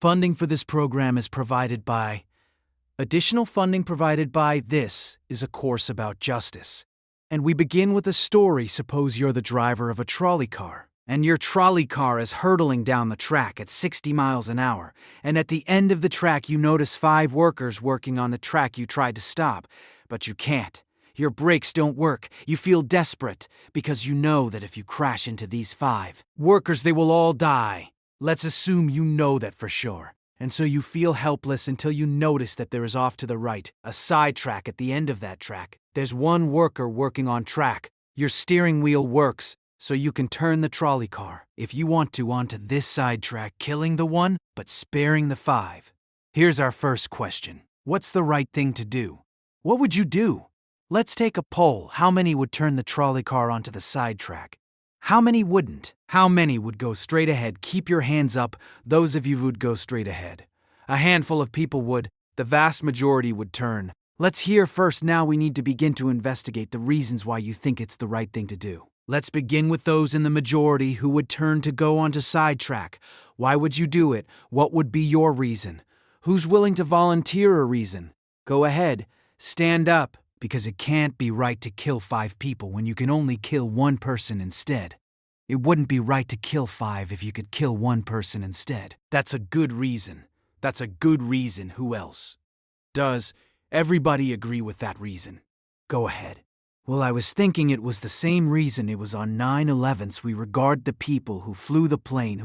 Funding for this program is provided by... Additional funding provided by this is a course about justice. And we begin with a story. Suppose you're the driver of a trolley car, and your trolley car is hurtling down the track at 60 miles an hour, and at the end of the track you notice 5 workers working on the track you tried to stop, but you can't. Your brakes don't work. You feel desperate, because you know that if you crash into these 5 workers, they will all die. Let's assume you know that for sure. And so you feel helpless until you notice that there is off to the right, a side track at the end of that track. There's one worker working on track. Your steering wheel works, so you can turn the trolley car, if you want to, onto this side track, killing the one, but sparing the 5. Here's our first question. What's the right thing to do? What would you do? Let's take a poll. How many would turn the trolley car onto the side track? How many wouldn't? How many would go straight ahead? Keep your hands up, those of you who would go straight ahead. A handful of people would. The vast majority would turn. Let's hear first. Now we need to begin to investigate the reasons why you think it's the right thing to do. Let's begin with those in the majority who would turn to go onto sidetrack. Why would you do it? What would be your reason? Who's willing to volunteer a reason? Go ahead. Stand up. Because it can't be right to kill 5 people when you can only kill 1 person instead. It wouldn't be right to kill 5 if you could kill 1 person instead. That's a good reason. That's a good reason. Who else? Does everybody agree with that reason? Go ahead. Well, I was thinking it was the same reason it was on 9/11s. We regard the people who flew the plane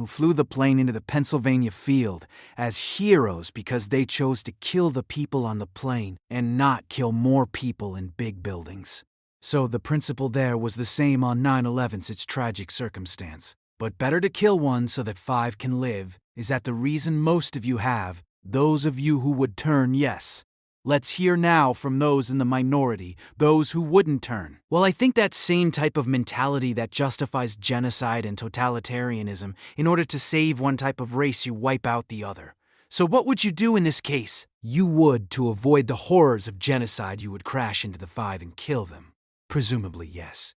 into the Pennsylvania field as heroes because they chose to kill the people on the plane and not kill more people in big buildings. So the principle there was the same on 9/11s. It's tragic circumstance. But better to kill 1 so that 5 can live. Is that the reason most of you have? Those of you who would turn, yes. Let's hear now from those in the minority, those who wouldn't turn. Well, I think that same type of mentality that justifies genocide and totalitarianism. In order to save one type of race, you wipe out the other. So what would you do in this case? You would, to avoid the horrors of genocide, you would crash into the 5 and kill them. Presumably, yes.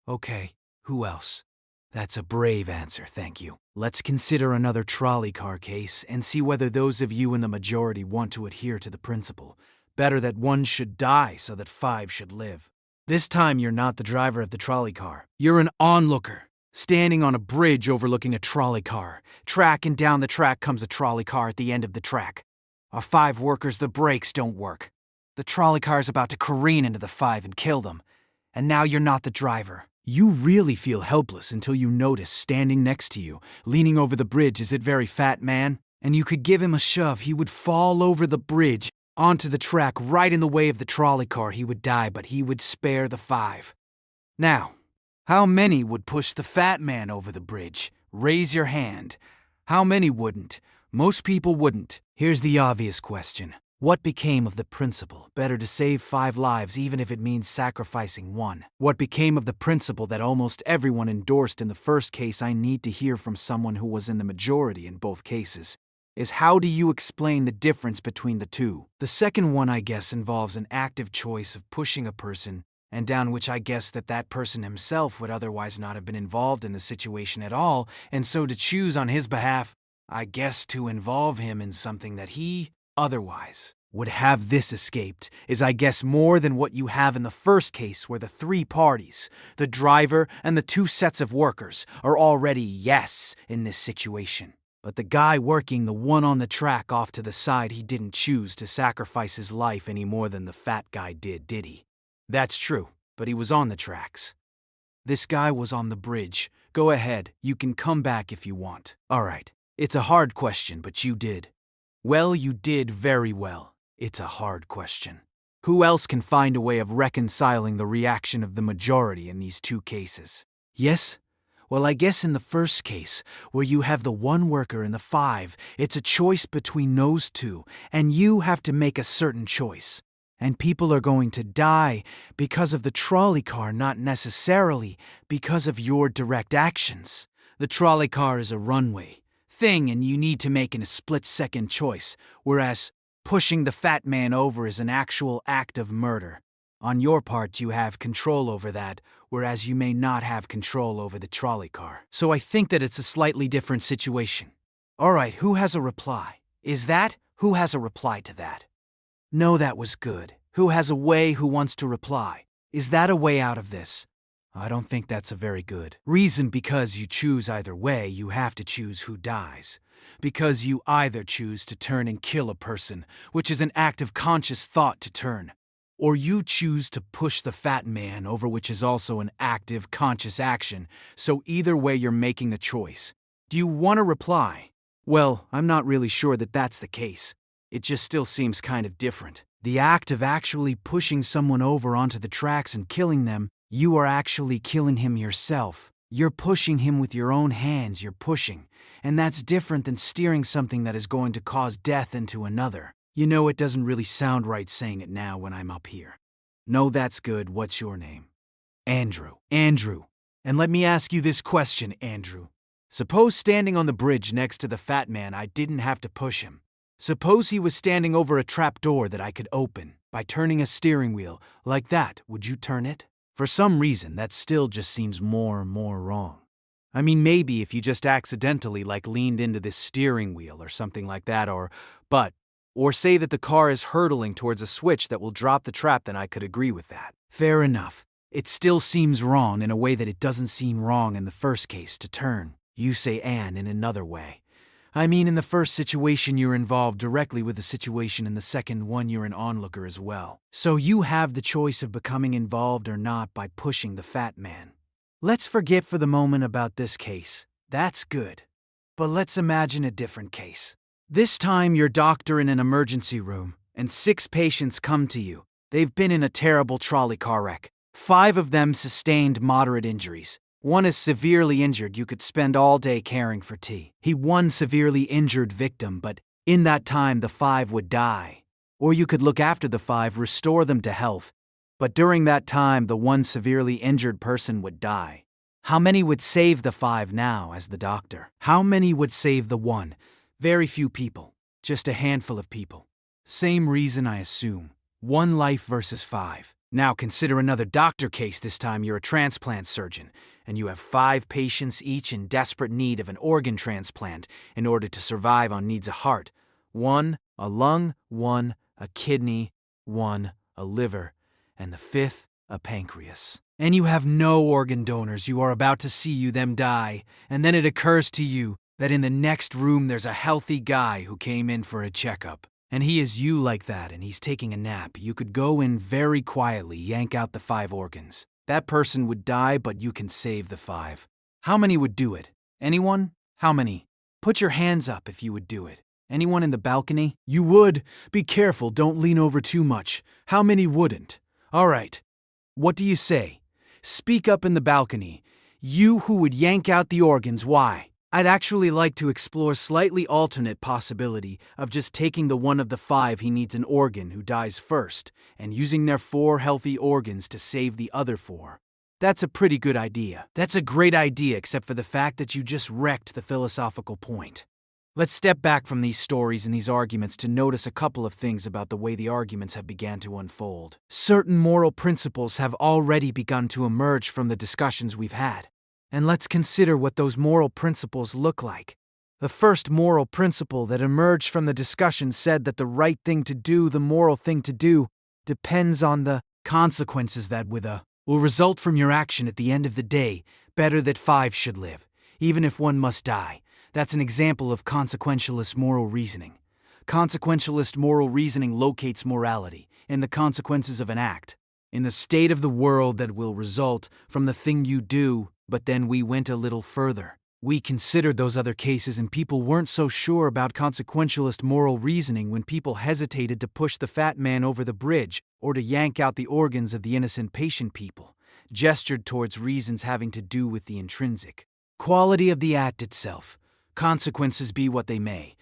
Okay, who else? That's a brave answer, thank you. Let's consider another trolley car case and see whether those of you in the majority want to adhere to the principle. Better that 1 should die so that 5 should live. This time you're not the driver of the trolley car. You're an onlooker, standing on a bridge overlooking a trolley car. Track, and down the track comes a trolley car at the end of the track. Our 5 workers, the brakes don't work. The trolley car is about to careen into the 5 and kill them. And now you're not the driver. You really feel helpless until you notice standing next to you, leaning over the bridge, is it very fat man? And you could give him a shove, he would fall over the bridge, onto the track, right in the way of the trolley car. He would die, but he would spare the 5. Now, how many would push the fat man over the bridge? Raise your hand. How many wouldn't? Most people wouldn't. Here's the obvious question. What became of the principle? Better to save 5 lives even if it means sacrificing 1. What became of the principle that almost everyone endorsed in the first case? I need to hear from someone who was in the majority in both cases. Is how do you explain the difference between the two? The second one, I guess, involves an active choice of pushing a person, and down which I guess that person himself would otherwise not have been involved in the situation at all, and so to choose on his behalf, I guess to involve him in something that he otherwise would have. This escaped is, I guess, more than what you have in the first case where the 3 parties, the driver and the 2 sets of workers, are already yes in this situation. But the guy working, the one on the track off to the side, he didn't choose to sacrifice his life any more than the fat guy did he? That's true, but he was on the tracks. This guy was on the bridge. Go ahead, you can come back if you want. All right, it's a hard question, but you did. Well, you did very well. It's a hard question. Who else can find a way of reconciling the reaction of the majority in these 2 cases? Yes? Well, I guess in the first case, where you have the 1 worker and the 5, it's a choice between those 2, and you have to make a certain choice. And people are going to die because of the trolley car, not necessarily because of your direct actions. The trolley car is a runway thing, and you need to make a split-second choice, whereas pushing the fat man over is an actual act of murder. On your part, you have control over that, whereas you may not have control over the trolley car. So I think that it's a slightly different situation. All right, who has a reply? Is that? Who has a reply to that? No, that was good. Who has a way? Who wants to reply? Is that a way out of this? I don't think that's a very good reason, because you choose either way, you have to choose who dies. Because you either choose to turn and kill a person, which is an act of conscious thought to turn, or you choose to push the fat man over, which is also an active, conscious action, so either way you're making the choice. Do you want to reply? Well, I'm not really sure that that's the case. It just still seems kind of different. The act of actually pushing someone over onto the tracks and killing them, you are actually killing him yourself. You're pushing him with your own hands, you're pushing. And that's different than steering something that is going to cause death into another. You know, it doesn't really sound right saying it now when I'm up here. No, that's good. What's your name? Andrew. Andrew. And let me ask you this question, Andrew. Suppose standing on the bridge next to the fat man, I didn't have to push him. Suppose he was standing over a trap door that I could open by turning a steering wheel. Like that, would you turn it? For some reason, that still just seems more and more wrong. I mean, maybe if you just accidentally leaned into this steering wheel or something like that, or say that the car is hurtling towards a switch that will drop the trap, then I could agree with that. Fair enough. It still seems wrong in a way that it doesn't seem wrong in the first case to turn. You say Anne in another way. I mean, in the first situation you're involved directly with the situation, in the second one you're an onlooker as well. So you have the choice of becoming involved or not by pushing the fat man. Let's forget for the moment about this case. That's good. But let's imagine a different case. This time you're doctor in an emergency room, and 6 patients come to you. They've been in a terrible trolley car wreck. 5 of them sustained moderate injuries. 1 is severely injured. You could spend all day caring for tea. One severely injured victim, but in that time the 5 would die. Or you could look after the 5, restore them to health, but during that time the 1 severely injured person would die. How many would save the 5 now as the doctor? How many would save the 1? Very few people. Just a handful of people. Same reason, I assume. 1 life versus 5. Now consider another doctor case. This time you're a transplant surgeon, and you have 5 patients, each in desperate need of an organ transplant in order to survive on needs a heart, 1 a lung, 1 a kidney, 1 a liver, and the 5th a pancreas. And you have no organ donors. You are about to see them die, and then it occurs to you that in the next room there's a healthy guy who came in for a checkup. And he is you like that, and he's taking a nap. You could go in very quietly, yank out the 5 organs. That person would die, but you can save the 5. How many would do it? Anyone? How many? Put your hands up if you would do it. Anyone in the balcony? You would? Be careful, don't lean over too much. How many wouldn't? All right. What do you say? Speak up in the balcony. You who would yank out the organs, why? I'd actually like to explore slightly alternate possibility of just taking the 1 of the 5 he needs an organ who dies first, and using their 4 healthy organs to save the other 4. That's a pretty good idea. That's a great idea, except for the fact that you just wrecked the philosophical point. Let's step back from these stories and these arguments to notice a couple of things about the way the arguments have begun to unfold. Certain moral principles have already begun to emerge from the discussions we've had. And let's consider what those moral principles look like. The first moral principle that emerged from the discussion said that the right thing to do, the moral thing to do, depends on the consequences that will result from your action at the end of the day. Better that 5 should live, even if 1 must die. That's an example of consequentialist moral reasoning. Consequentialist moral reasoning locates morality in the consequences of an act, in the state of the world that will result from the thing you do. But then we went a little further. We considered those other cases, and people weren't so sure about consequentialist moral reasoning when people hesitated to push the fat man over the bridge or to yank out the organs of the innocent patient. People gestured towards reasons having to do with the intrinsic quality of the act itself. Consequences be what they may.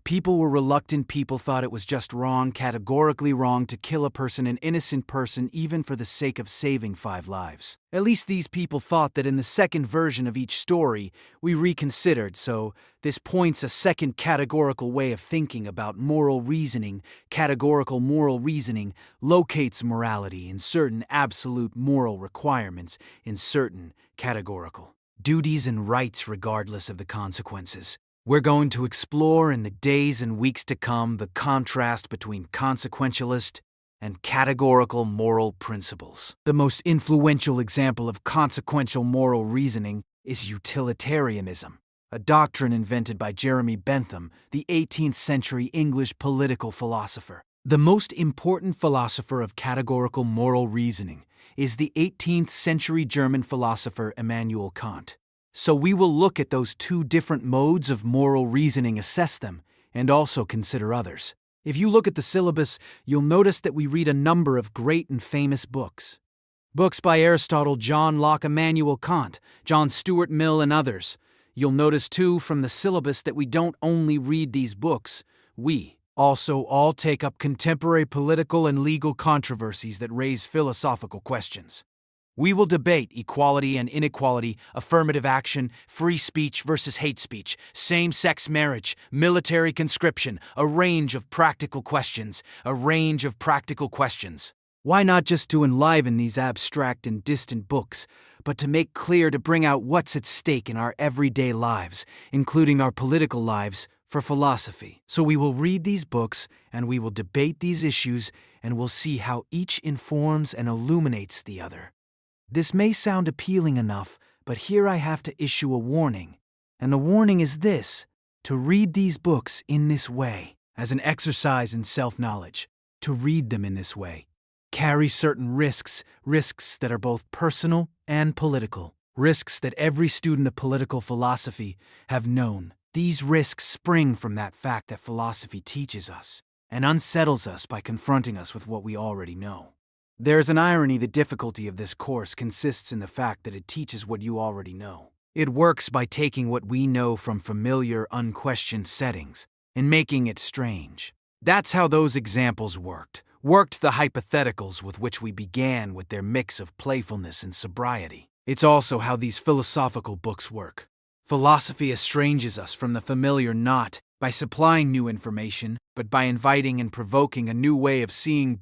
People were reluctant. People thought it was just wrong, categorically wrong, to kill a person, an innocent person, even for the sake of saving 5 lives. At least these people thought that. In the second version of each story, we reconsidered, so this points a second categorical way of thinking about moral reasoning. Categorical moral reasoning locates morality in certain absolute moral requirements, in certain categorical duties and rights regardless of the consequences. We're going to explore in the days and weeks to come the contrast between consequentialist and categorical moral principles. The most influential example of consequential moral reasoning is utilitarianism, a doctrine invented by Jeremy Bentham, the 18th century English political philosopher. The most important philosopher of categorical moral reasoning is the 18th century German philosopher Immanuel Kant. So we will look at those two different modes of moral reasoning, assess them, and also consider others. If you look at the syllabus, you'll notice that we read a number of great and famous books. Books by Aristotle, John Locke, Immanuel Kant, John Stuart Mill, and others. You'll notice too from the syllabus that we don't only read these books, we also all take up contemporary political and legal controversies that raise philosophical questions. We will debate equality and inequality, affirmative action, free speech versus hate speech, same-sex marriage, military conscription, a range of practical questions. Why not just to enliven these abstract and distant books, but to make clear, to bring out what's at stake in our everyday lives, including our political lives, for philosophy. So we will read these books, and we will debate these issues, and we'll see how each informs and illuminates the other. This may sound appealing enough, but here I have to issue a warning. And the warning is this: to read these books in this way, as an exercise in self-knowledge, to read them in this way, carry certain risks that are both personal and political, risks that every student of political philosophy have known. These risks spring from that fact that philosophy teaches us and unsettles us by confronting us with what we already know. There's an irony. The difficulty of this course consists in the fact that it teaches what you already know. It works by taking what we know from familiar, unquestioned settings and making it strange. That's how those examples worked the hypotheticals with which we began, with their mix of playfulness and sobriety. It's also how these philosophical books work. Philosophy estranges us from the familiar not by supplying new information, but by inviting and provoking a new way of seeing.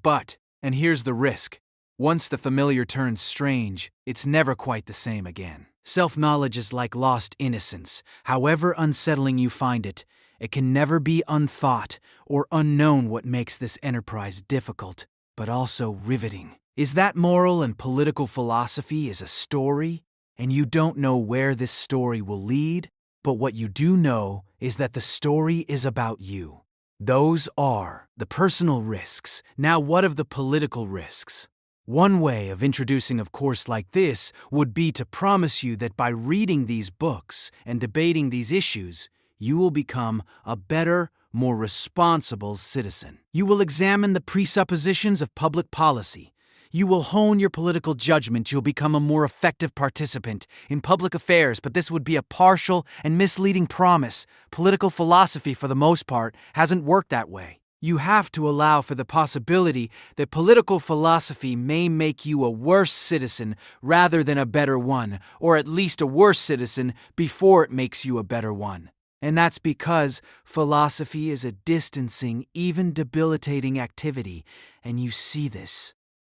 And here's the risk. Once the familiar turns strange, it's never quite the same again. Self-knowledge is like lost innocence. However unsettling you find it, it can never be unthought or unknown. What makes this enterprise difficult, but also riveting, is that moral and political philosophy is a story, and you don't know where this story will lead, but what you do know is that the story is about you. Those are the personal risks. Now, what of the political risks? One way of introducing a course like this would be to promise you that by reading these books and debating these issues, you will become a better, more responsible citizen. You will examine the presuppositions of public policy. You will hone your political judgment. You'll become a more effective participant in public affairs, but this would be a partial and misleading promise. Political philosophy, for the most part, hasn't worked that way. You have to allow for the possibility that political philosophy may make you a worse citizen rather than a better one, or at least a worse citizen before it makes you a better one. And that's because philosophy is a distancing, even debilitating activity, and you see this.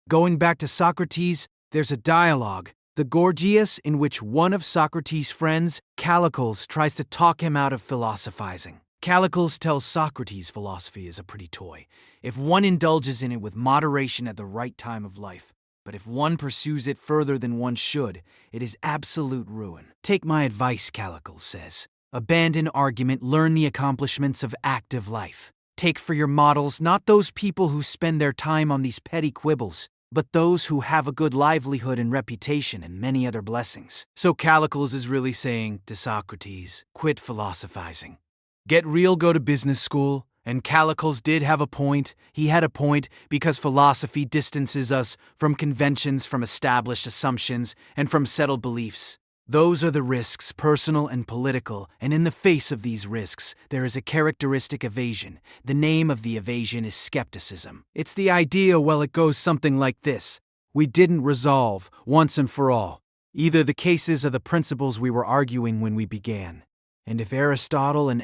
Going back to Socrates, there's a dialogue, the Gorgias, in which one of Socrates' friends, Callicles, tries to talk him out of philosophizing. Callicles tells Socrates philosophy is a pretty toy, if one indulges in it with moderation at the right time of life. But if one pursues it further than one should, it is absolute ruin. Take my advice, Callicles says. Abandon argument, learn the accomplishments of active life. Take for your models not those people who spend their time on these petty quibbles, but those who have a good livelihood and reputation and many other blessings. So Callicles is really saying to Socrates, quit philosophizing. Get real, go to business school. And Callicles did have a point. He had a point because philosophy distances us from conventions, from established assumptions, and from settled beliefs. Those are the risks, personal and political, and in the face of these risks, there is a characteristic evasion. The name of the evasion is skepticism. It's the idea, well, it goes something like this. We didn't resolve, once and for all, either the cases or the principles we were arguing when we began. And if Aristotle and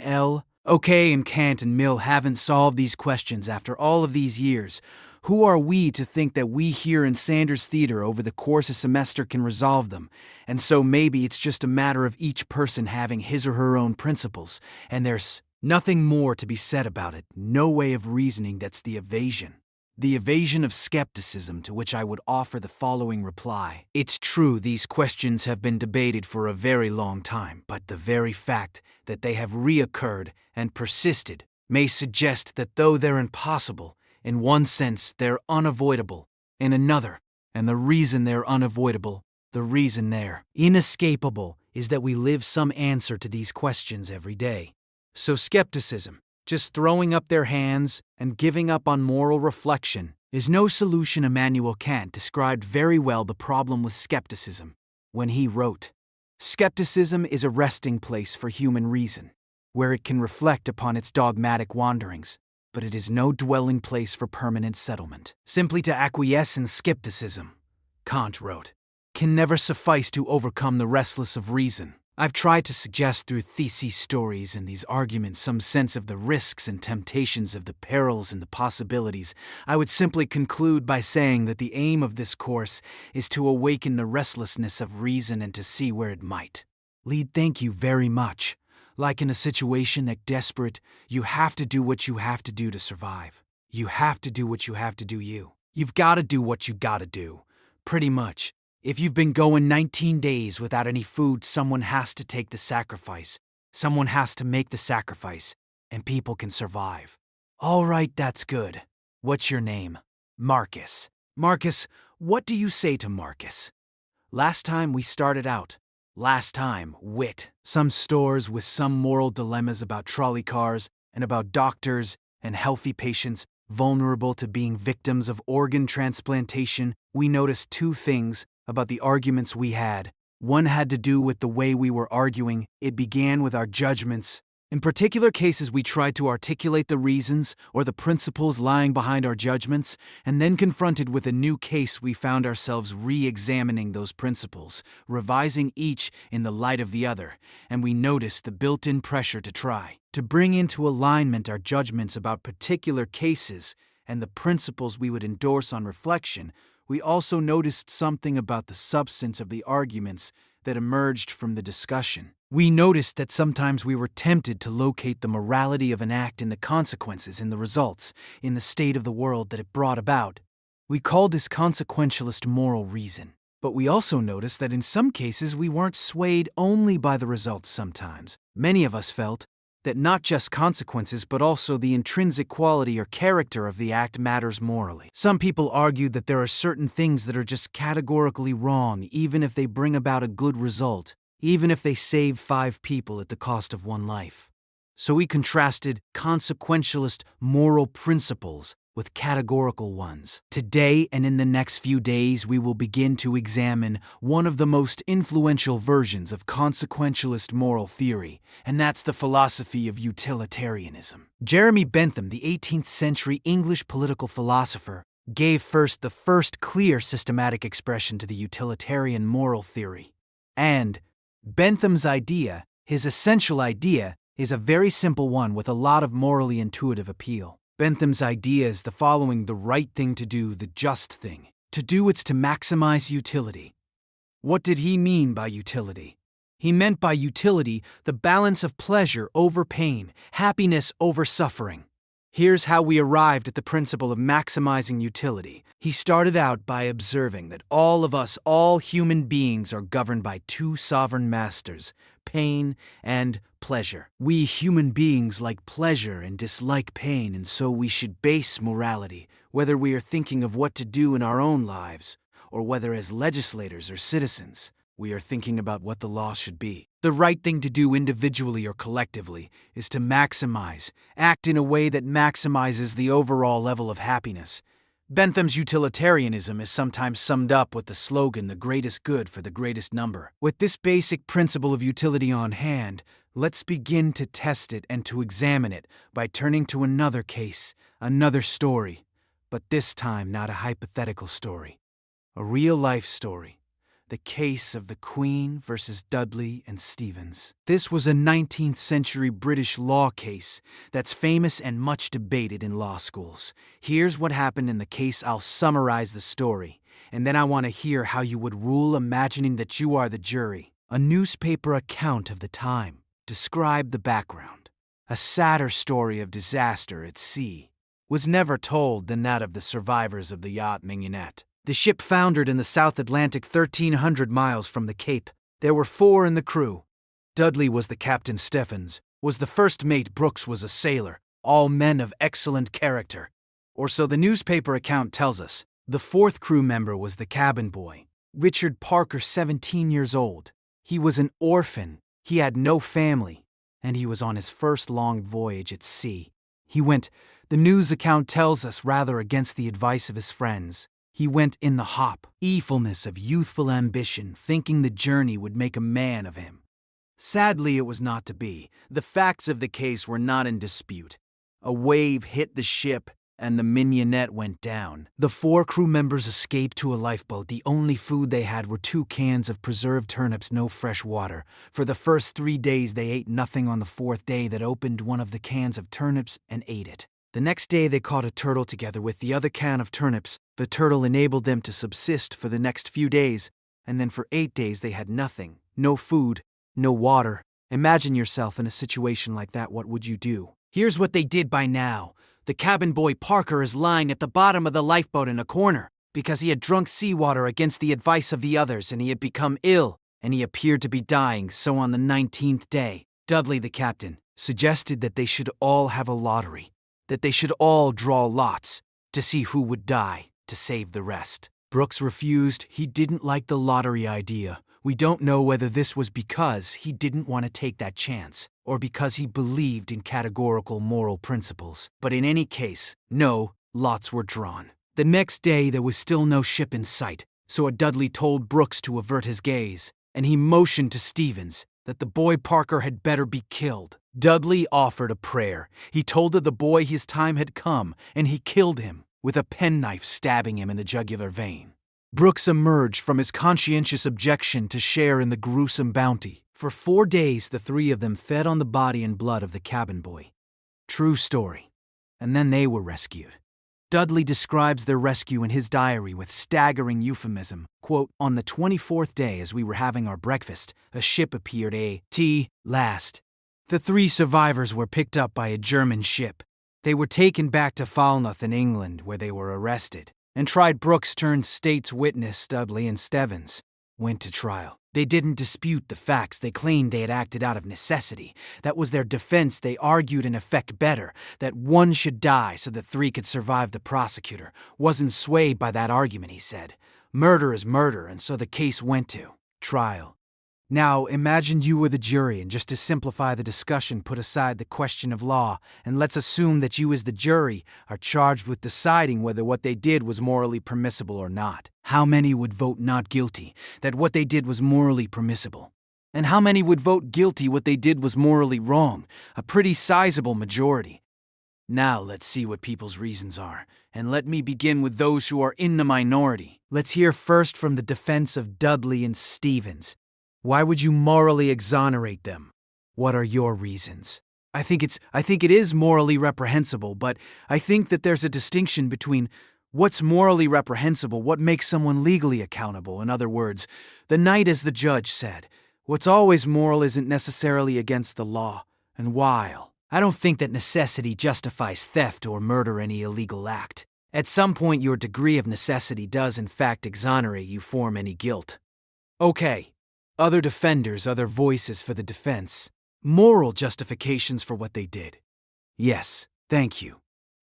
Okay, and Kant and Mill haven't solved these questions after all of these years. Who are we to think that we here in Sanders Theater over the course of a semester can resolve them? And so maybe it's just a matter of each person having his or her own principles, and there's nothing more to be said about it, no way of reasoning that's the evasion. The evasion of skepticism, to which I would offer the following reply. It's true these questions have been debated for a very long time, but the very fact that they have reoccurred and persisted may suggest that though they're impossible, in one sense they're unavoidable, in another, and the reason they're unavoidable, the reason they're inescapable, is that we live some answer to these questions every day. So skepticism, just throwing up their hands and giving up on moral reflection, is no solution. Immanuel Kant described very well the problem with skepticism when he wrote, "Skepticism is a resting place for human reason, where it can reflect upon its dogmatic wanderings, but it is no dwelling place for permanent settlement. Simply to acquiesce in skepticism," Kant wrote, "can never suffice to overcome the restlessness of reason." I've tried to suggest through theses, stories, and these arguments some sense of the risks and temptations of the perils and the possibilities. I would simply conclude by saying that the aim of this course is to awaken the restlessness of reason and to see where it might lead. Thank you very much. Like in a situation that desperate, you have to do what you have to do to survive. You have to do what you have to do you. You've got to do what you got to do. Pretty much. If you've been going 19 days without any food, someone has to take the sacrifice. Someone has to make the sacrifice, and people can survive. All right, that's good. What's your name? Marcus. Marcus, what do you say to Marcus? Last time we started out. Last time, wit. Some stores with some moral dilemmas about trolley cars and about doctors and healthy patients vulnerable to being victims of organ transplantation. We noticed two things about the arguments we had. One had to do with the way we were arguing. It began with our judgments. In particular cases, we tried to articulate the reasons or the principles lying behind our judgments, and then confronted with a new case, we found ourselves re-examining those principles, revising each in the light of the other, and we noticed the built-in pressure to try to bring into alignment our judgments about particular cases and the principles we would endorse on reflection. We also noticed something about the substance of the arguments that emerged from the discussion. We noticed that sometimes we were tempted to locate the morality of an act in the consequences, in the results, in the state of the world that it brought about. We called this consequentialist moral reason. But we also noticed that in some cases we weren't swayed only by the results sometimes. Many of us felt that not just consequences but also the intrinsic quality or character of the act matters morally. Some people argued that there are certain things that are just categorically wrong even if they bring about a good result, even if they save 5 people at the cost of 1 life. So we contrasted consequentialist moral principles with categorical ones. Today and in the next few days, we will begin to examine one of the most influential versions of consequentialist moral theory, and that's the philosophy of utilitarianism. Jeremy Bentham, the 18th century English political philosopher, gave the first clear systematic expression to the utilitarian moral theory. And Bentham's idea, his essential idea, is a very simple one with a lot of morally intuitive appeal. Bentham's idea is the following: the right thing to do, the just thing. To do it's to maximize utility. What did he mean by utility? He meant by utility the balance of pleasure over pain, happiness over suffering. Here's how we arrived at the principle of maximizing utility. He started out by observing that all of us, all human beings, are governed by 2 sovereign masters, pain and pleasure. We human beings like pleasure and dislike pain, and so we should base morality, whether we are thinking of what to do in our own lives, or whether as legislators or citizens, we are thinking about what the law should be. The right thing to do individually or collectively is to maximize, act in a way that maximizes the overall level of happiness. Bentham's utilitarianism is sometimes summed up with the slogan, the greatest good for the greatest number. With this basic principle of utility on hand, let's begin to test it and to examine it by turning to another case, another story, but this time not a hypothetical story, a real-life story. the case of the Queen versus Dudley and Stevens. This was a 19th century British law case that's famous and much debated in law schools. Here's what happened in the case. I'll summarize the story, and then I want to hear how you would rule, imagining that you are the jury. A newspaper account of the time described the background. A sadder story of disaster at sea was never told than that of the survivors of the yacht Mignonette. The ship foundered in the South Atlantic 1,300 miles from the Cape. There were 4 in the crew. Dudley was the captain, Stephens was the first mate, Brooks was a sailor, all men of excellent character. Or so the newspaper account tells us. The 4th crew member was the cabin boy, Richard Parker, 17 years old. He was an orphan, he had no family, and he was on his first long voyage at sea. He went, the news account tells us, rather against the advice of his friends. He went in the evilness of youthful ambition, thinking the journey would make a man of him. Sadly, it was not to be. The facts of the case were not in dispute. A wave hit the ship, and the Mignonette went down. The 4 crew members escaped to a lifeboat. The only food they had were 2 cans of preserved turnips, no fresh water. For the first 3 days they ate nothing. On the 4th day they opened one of the cans of turnips and ate it. The next day they caught a turtle together with the other can of turnips. The turtle enabled them to subsist for the next few days, and then for 8 days they had nothing. No food, no water. Imagine yourself in a situation like that. What would you do? Here's what they did by now. The cabin boy Parker is lying at the bottom of the lifeboat in a corner because he had drunk seawater against the advice of the others, and he had become ill, and he appeared to be dying. So on the 19th day, Dudley, the captain, suggested that they should all have a lottery, that they should all draw lots to see who would die to save the rest. Brooks refused. He didn't like the lottery idea. We don't know whether this was because he didn't want to take that chance, or because he believed in categorical moral principles. But in any case, no lots were drawn. The next day there was still no ship in sight, so Dudley told Brooks to avert his gaze, and he motioned to Stevens that the boy Parker had better be killed. Dudley offered a prayer. He told the boy his time had come, and he killed him with a penknife, stabbing him in the jugular vein. Brooks emerged from his conscientious objection to share in the gruesome bounty. For 4 days the 3 of them fed on the body and blood of the cabin boy. True story. And then they were rescued. Dudley describes their rescue in his diary with staggering euphemism. Quote, on the 24th day, as we were having our breakfast, a ship appeared last. The 3 survivors were picked up by a German ship. They were taken back to Falmouth in England, where they were arrested and tried. Brooks turned state's witness. Dudley and Stephens went to trial. They didn't dispute the facts. They claimed they had acted out of necessity. That was their defense. They argued, in effect, better, that one should die so that 3 could survive. The prosecutor wasn't swayed by that argument, he said. Murder is murder, and so the case went to trial. Now, imagine you were the jury, and just to simplify the discussion, put aside the question of law, and let's assume that you as the jury are charged with deciding whether what they did was morally permissible or not. How many would vote not guilty, that what they did was morally permissible? And how many would vote guilty, what they did was morally wrong? A pretty sizable majority. Now let's see what people's reasons are, and let me begin with those who are in the minority. Let's hear first from the defense of Dudley and Stevens. Why would you morally exonerate them? What are your reasons? I think it is morally reprehensible, but I think that there's a distinction between what's morally reprehensible, what makes someone legally accountable. In other words, the knight, as the judge said, what's always moral isn't necessarily against the law. And while I don't think that necessity justifies theft or murder, any illegal act, at some point your degree of necessity does in fact exonerate you from any guilt. Okay. Other defenders, other voices for the defense. Moral justifications for what they did. Yes, thank you.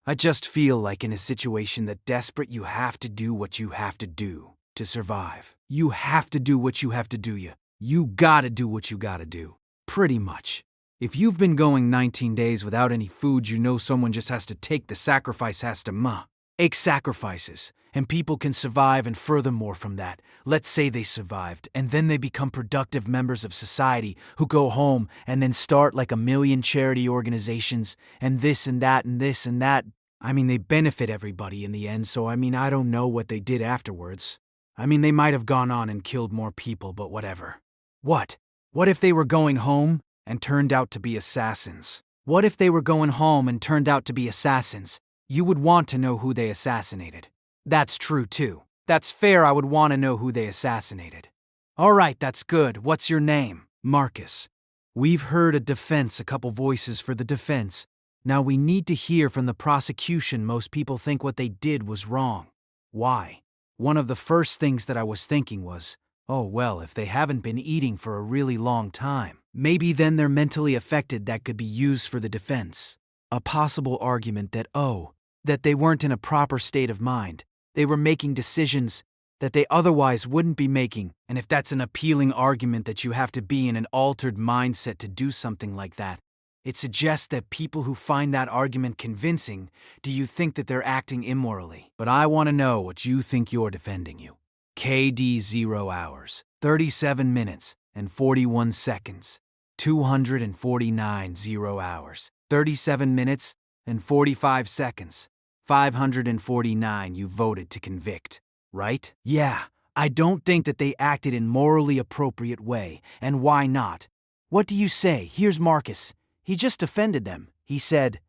I just feel like in a situation that desperate, you have to do what you have to do to survive. You have to do what you have to do. You gotta do what you gotta do. Pretty much. If you've been going 19 days without any food, you know someone just has to take the sacrifice, has to make sacrifices. And people can survive, and furthermore from that, let's say they survived, and then they become productive members of society who go home and then start like 1 million charity organizations, and this and that and this and that. I mean, they benefit everybody in the end, so I don't know what they did afterwards. I mean, they might have gone on and killed more people, but whatever. What? What if they were going home and turned out to be assassins? What if they were going home and turned out to be assassins? You would want to know who they assassinated. That's true too. That's fair, I would want to know who they assassinated. All right, that's good. What's your name? Marcus. We've heard a couple voices for the defense. Now we need to hear from the prosecution. Most people think what they did was wrong. Why? One of the first things that I was thinking was, oh well, if they haven't been eating for a really long time, maybe then they're mentally affected. That could be used for the defense. A possible argument that they weren't in a proper state of mind. They were making decisions that they otherwise wouldn't be making, and if that's an appealing argument that you have to be in an altered mindset to do something like that, it suggests that people who find that argument convincing, do you think that they're acting immorally? But I want to know what you think you're defending you. KD 0 hours, 37 minutes, and 41 seconds. 249 0 hours, 37 minutes, and 45 seconds. 549 you voted to convict, right? Yeah, I don't think that they acted in morally appropriate way, and why not? What do you say? Here's Marcus. He just defended them. He said,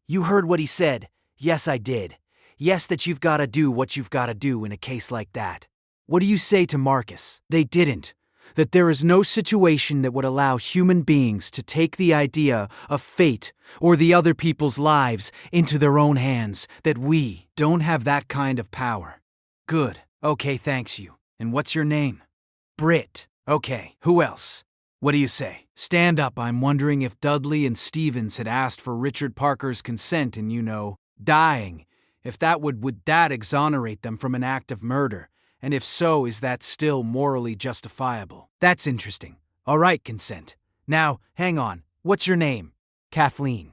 you heard what he said. Yes, I did. Yes, that you've got to do what you've got to do in a case like that. What do you say to Marcus? They didn't. That there is no situation that would allow human beings to take the idea of fate or the other people's lives into their own hands, that we don't have that kind of power. Good. Okay, thanks you. And what's your name? Britt. Okay, who else? What do you say? Stand up. I'm wondering if Dudley and Stevens had asked for Richard Parker's consent in, dying. If that would that exonerate them from an act of murder? And if so, is that still morally justifiable? That's interesting. All right, consent. Now, hang on. What's your name? Kathleen.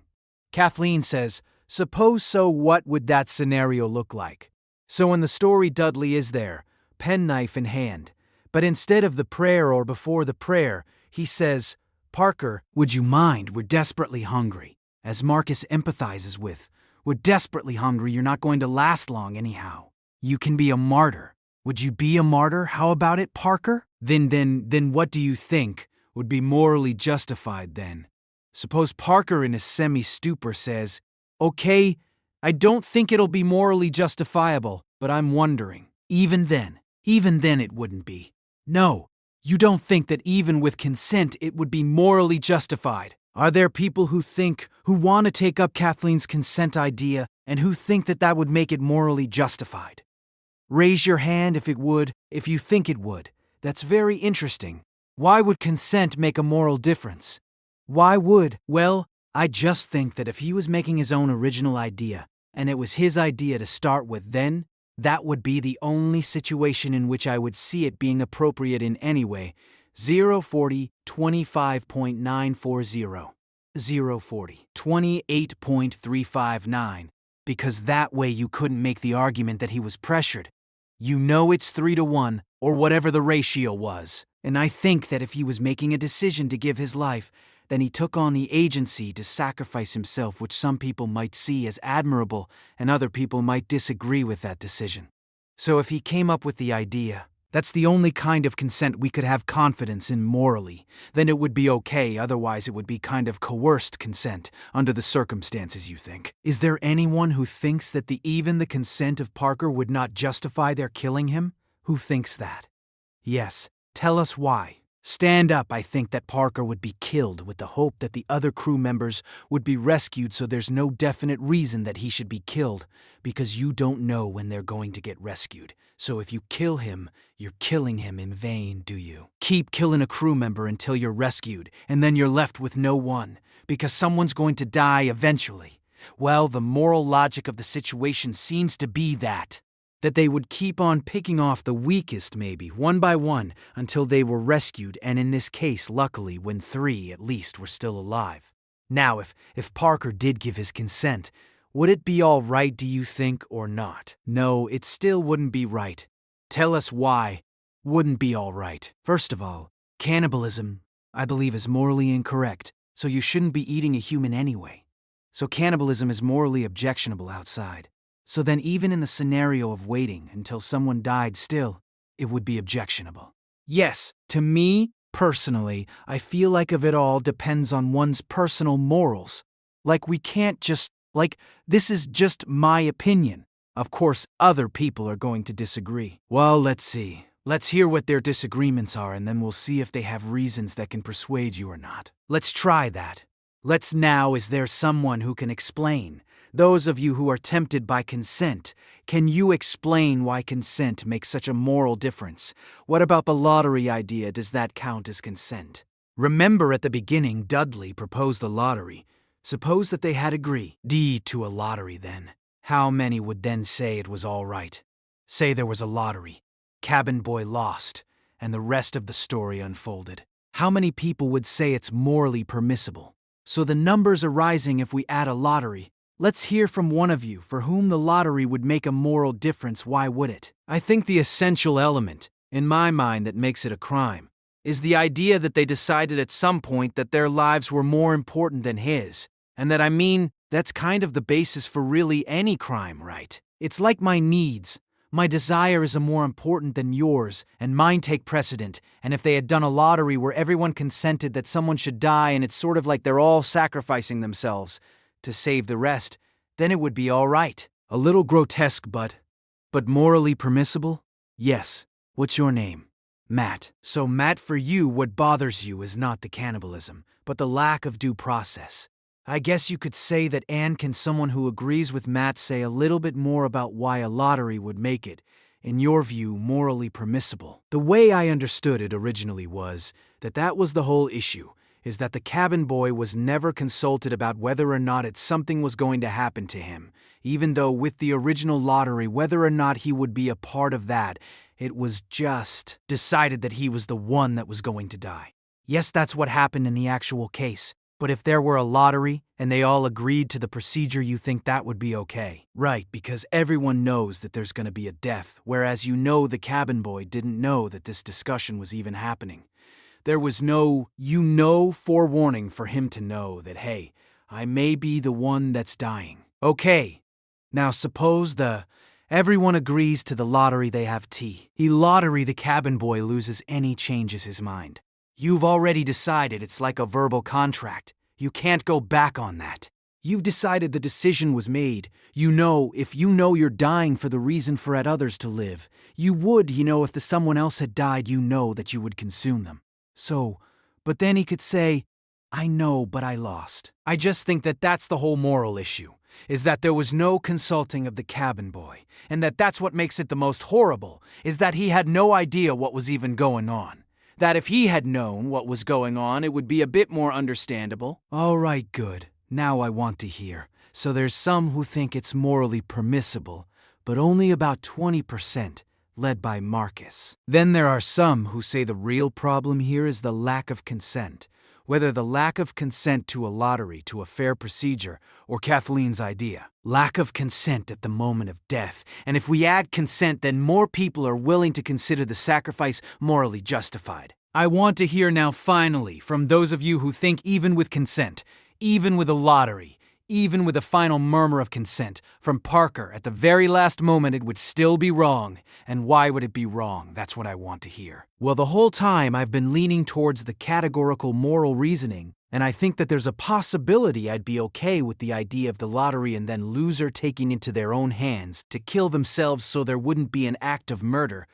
Kathleen says, suppose so, what would that scenario look like? So in the story, Dudley is there, penknife in hand. But instead of the prayer or before the prayer, he says, Parker, would you mind? We're desperately hungry. As Marcus empathizes with, we're desperately hungry. You're not going to last long anyhow. You can be a martyr. Would you be a martyr? How about it, Parker? Then what do you think would be morally justified then? Suppose Parker in a semi-stupor says, okay, I don't think it'll be morally justifiable, but I'm wondering. Even then it wouldn't be. No, you don't think that even with consent it would be morally justified. Are there people who want to take up Kathleen's consent idea and who think that would make it morally justified? Raise your hand if you think it would. That's very interesting. Why would consent make a moral difference? Why would? Well, I just think that if he was making his own original idea, and it was his idea to start with, then that would be the only situation in which I would see it being appropriate in any way. 040 25.940. 040 28.359. Because that way you couldn't make the argument that he was pressured. You know it's 3-1, or whatever the ratio was. And I think that if he was making a decision to give his life, then he took on the agency to sacrifice himself, which some people might see as admirable, and other people might disagree with that decision. So if he came up with the idea, that's the only kind of consent we could have confidence in morally, then it would be okay, otherwise it would be kind of coerced consent, under the circumstances, you think. Is there anyone who thinks that even the consent of Parker would not justify their killing him? Who thinks that? Yes, tell us why. Stand up. I think that Parker would be killed with the hope that the other crew members would be rescued, so there's no definite reason that he should be killed, because you don't know when they're going to get rescued. So if you kill him, you're killing him in vain, do you? Keep killing a crew member until you're rescued, and then you're left with no one, because someone's going to die eventually. Well, the moral logic of the situation seems to be that they would keep on picking off the weakest, maybe, one by one, until they were rescued, and in this case, luckily, when 3 at least were still alive. Now, if Parker did give his consent, would it be all right, do you think, or not? No, it still wouldn't be right. Tell us why wouldn't be all right. First of all, cannibalism, I believe, is morally incorrect, so you shouldn't be eating a human anyway. So cannibalism is morally objectionable outside. So then even in the scenario of waiting until someone died still, it would be objectionable. Yes, to me, personally, I feel like of it all depends on one's personal morals. Like we can't just, this is just my opinion. Of course, other people are going to disagree. Well, let's see. Let's hear what their disagreements are, and then we'll see if they have reasons that can persuade you or not. Let's try that. Is there someone who can explain? Those of you who are tempted by consent, can you explain why consent makes such a moral difference? What about the lottery idea? Does that count as consent? Remember at the beginning, Dudley proposed the lottery. Suppose that they had agreed to a lottery then. How many would then say it was all right? Say there was a lottery. Cabin boy lost, and the rest of the story unfolded. How many people would say it's morally permissible? So the numbers are rising if we add a lottery. Let's hear from one of you for whom the lottery would make a moral difference. Why would it? I think the essential element, in my mind, that makes it a crime is the idea that they decided at some point that their lives were more important than his. And that's kind of the basis for really any crime, right? It's like my needs. My desire is more important than yours, and mine take precedent. And if they had done a lottery where everyone consented that someone should die and it's sort of like they're all sacrificing themselves to save the rest, then it would be all right. A little grotesque, but morally permissible? Yes. What's your name? Matt. So Matt, for you, what bothers you is not the cannibalism, but the lack of due process. I guess you could say that. And can someone who agrees with Matt say a little bit more about why a lottery would make it, in your view, morally permissible? The way I understood it originally was that was the whole issue, is that the cabin boy was never consulted about whether or not something was going to happen to him, even though with the original lottery, whether or not he would be a part of that, it was just decided that he was the one that was going to die. Yes, that's what happened in the actual case. But if there were a lottery and they all agreed to the procedure, you think that would be okay? Right, because everyone knows that there's going to be a death, whereas the cabin boy didn't know that this discussion was even happening. There was no, forewarning for him to know that, hey, I may be the one that's dying. Okay, now suppose everyone agrees to the lottery, they have tea. The cabin boy loses any changes his mind. You've already decided it's like a verbal contract. You can't go back on that. You've decided the decision was made. If you're dying for the reason for others to live, you would, if someone else had died, that you would consume them. So, but then he could say, I know, but I lost. I just think that that's the whole moral issue, is that there was no consulting of the cabin boy, and that's what makes it the most horrible, is that he had no idea what was even going on. That if he had known what was going on, it would be a bit more understandable. All right, good. Now I want to hear. So there's some who think it's morally permissible, but only about 20%, led by Marcus. Then there are some who say the real problem here is the lack of consent. Whether the lack of consent to a lottery, to a fair procedure, or Kathleen's idea. Lack of consent at the moment of death. And if we add consent, then more people are willing to consider the sacrifice morally justified. I want to hear now, finally, from those of you who think even with consent, even with a lottery, even with a final murmur of consent from Parker at the very last moment, it would still be wrong. And why would it be wrong? That's what I want to hear. Well, the whole time I've been leaning towards the categorical moral reasoning, and I think that there's a possibility I'd be okay with the idea of the lottery and then loser taking into their own hands to kill themselves so there wouldn't be an act of murder.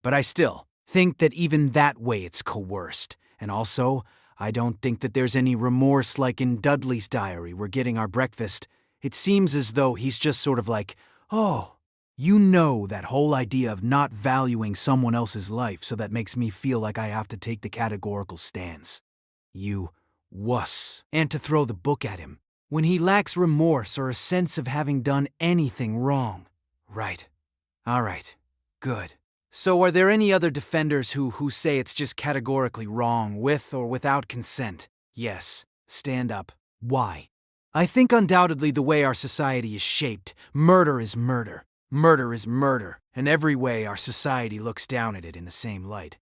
But I still think that even that way it's coerced. And also, I don't think that there's any remorse like in Dudley's diary. We're getting our breakfast. It seems as though he's just sort of like, oh, that whole idea of not valuing someone else's life, so that makes me feel like I have to take the categorical stance. You wuss. And to throw the book at him, when he lacks remorse or a sense of having done anything wrong. Right. All right. Good. So are there any other defenders who say it's just categorically wrong, with or without consent? Yes. Stand up. Why? I think undoubtedly the way our society is shaped, murder is murder. Murder is murder. In every way our society looks down at it in the same light.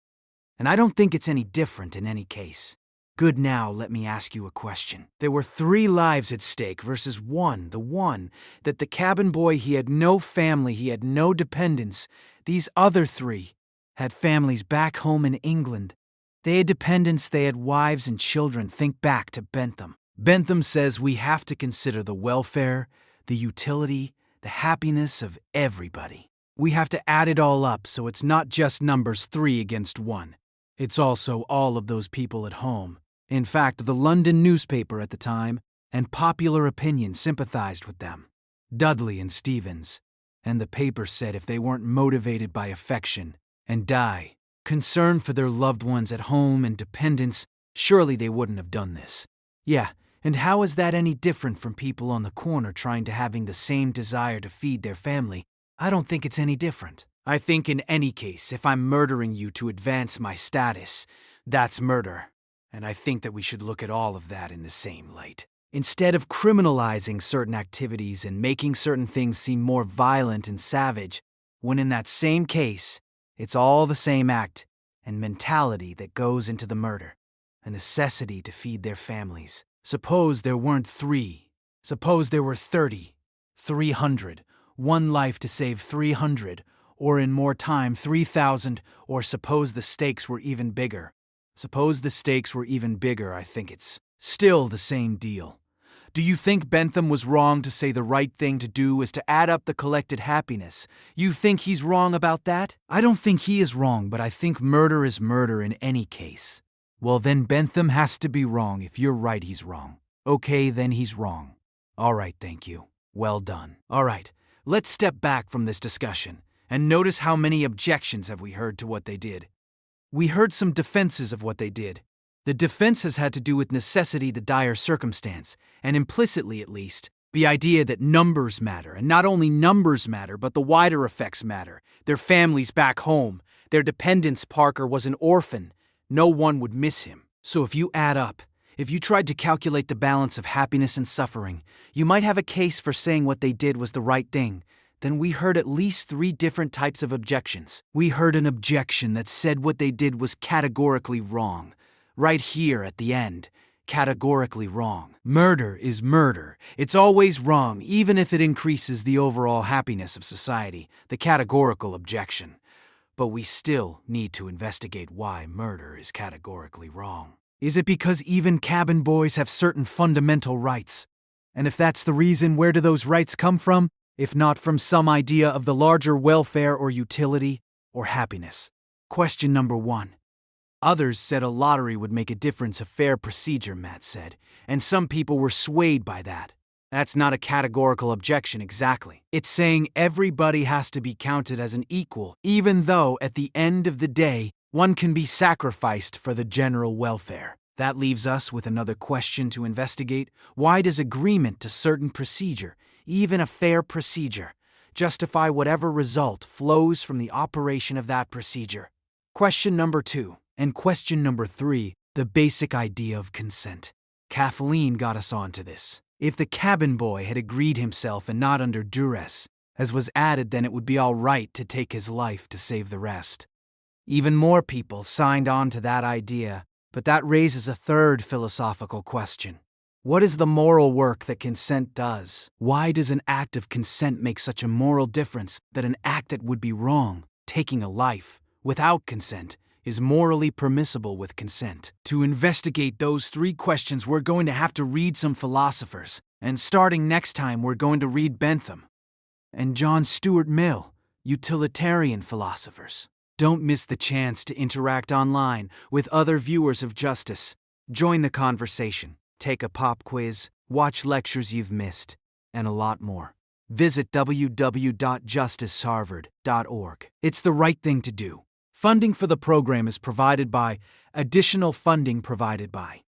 And I don't think it's any different in any case. Good, now let me ask you a question. There were 3 lives at stake versus one, the one that the cabin boy, he had no family, he had no dependents. These other 3, had families back home in England. They had dependents, they had wives and children. Think back to Bentham. Bentham says we have to consider the welfare, the utility, the happiness of everybody. We have to add it all up so it's not just numbers 3 against 1. It's also all of those people at home. In fact, the London newspaper at the time and popular opinion sympathized with them. Dudley and Stevens. And the paper said if they weren't motivated by affection and concern for their loved ones at home and dependents, surely they wouldn't have done this. Yeah, and how is that any different from people on the corner trying to having the same desire to feed their family? I don't think it's any different. I think in any case, if I'm murdering you to advance my status, that's murder. And I think that we should look at all of that in the same light. Instead of criminalizing certain activities and making certain things seem more violent and savage, when in that same case, it's all the same act and mentality that goes into the murder, a necessity to feed their families. Suppose there weren't 3. Suppose there were 30, 300, one life to save 300, or in more time 3,000, or suppose the stakes were even bigger. Suppose the stakes were even bigger, I think it's still the same deal. Do you think Bentham was wrong to say the right thing to do is to add up the collected happiness? You think he's wrong about that? I don't think he is wrong, but I think murder is murder in any case. Well, then Bentham has to be wrong if you're right he's wrong. Okay, then he's wrong. All right, thank you. Well done. All right, let's step back from this discussion and notice how many objections have we heard to what they did. We heard some defenses of what they did. The defense has had to do with necessity, the dire circumstance, and implicitly at least, the idea that numbers matter, and not only numbers matter, but the wider effects matter. Their families back home, their dependents. Parker was an orphan. No one would miss him. So if you add up, if you tried to calculate the balance of happiness and suffering, you might have a case for saying what they did was the right thing. Then we heard at least 3 different types of objections. We heard an objection that said what they did was categorically wrong. Right here at the end, categorically wrong. Murder is murder. It's always wrong, even if it increases the overall happiness of society, the categorical objection. But we still need to investigate why murder is categorically wrong. Is it because even cabin boys have certain fundamental rights? And if that's the reason, where do those rights come from? If not from some idea of the larger welfare or utility or happiness? Question number 1. Others said a lottery would make a difference, a fair procedure, Matt said, and some people were swayed by that. That's not a categorical objection exactly. It's saying everybody has to be counted as an equal, even though at the end of the day, one can be sacrificed for the general welfare. That leaves us with another question to investigate. Why does agreement to certain procedure, even a fair procedure, justify whatever result flows from the operation of that procedure? Question number 2. And question number 3, the basic idea of consent. Kathleen got us onto this. If the cabin boy had agreed himself and not under duress, as was added, then it would be all right to take his life to save the rest. Even more people signed on to that idea, but that raises a third philosophical question. What is the moral work that consent does? Why does an act of consent make such a moral difference that an act that would be wrong, taking a life, without consent, is morally permissible with consent? To investigate those 3 questions, we're going to have to read some philosophers, and starting next time we're going to read Bentham and John Stuart Mill, utilitarian philosophers. Don't miss the chance to interact online with other viewers of justice. Join the conversation, take a pop quiz, watch lectures you've missed, and a lot more. Visit www.justiceharvard.org. It's the right thing to do. Funding for the program is provided by additional funding provided by